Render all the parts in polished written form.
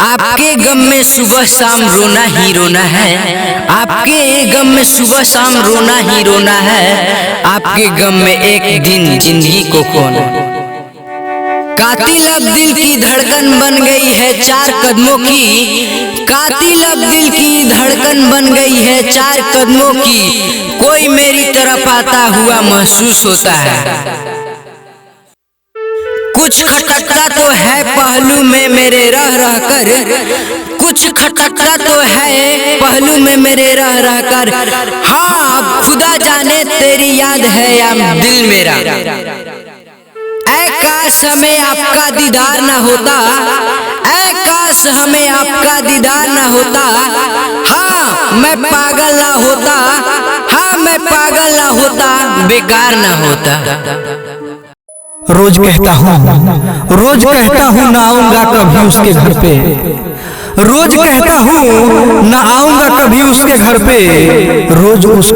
आपके गम में सुबह शाम रोना ही रोना है। आपके गम में सुबह शाम रोना ही रोना है। आपके गम में एक दिन जिंदगी को खोना। कातिल अब दिल की धड़कन बन गई है चार कदमों की। कातिल अब दिल की धड़कन बन गई है चार कदमों की। कोई मेरी तरफ आता हुआ महसूस होता है। कुछ खटकता तो है पहलू में मेरे रह रह कर। कुछ खटकता तो है पहलू में मेरे रह रह कर। हाँ अब खुदा जाने तेरी याद है या दिल मेरा। ऐ काश हमें आपका दीदार न होता। ऐ काश हमें आपका दीदार न होता। हाँ मैं पागल ना होता। हाँ मैं पागल ना होता, बेकार ना होता। रोज कहता हूँ ना आऊंगा कभी उसके घर पे। रोज कहता हूँ ना आऊंगा कभी उसके घर पे। रोज उस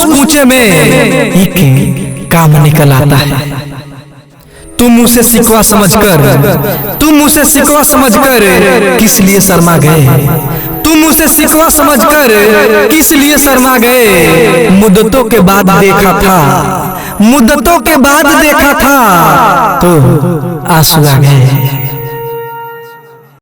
कूचे में एक काम निकल आता है। तुम उसे सिकवा समझकर किस लिए शर्मा गए। तुम उसे सिकवा समझकर किस लिए शर्मा गए। मुद्दतों के बाद देखा था तो आंसू आ गए।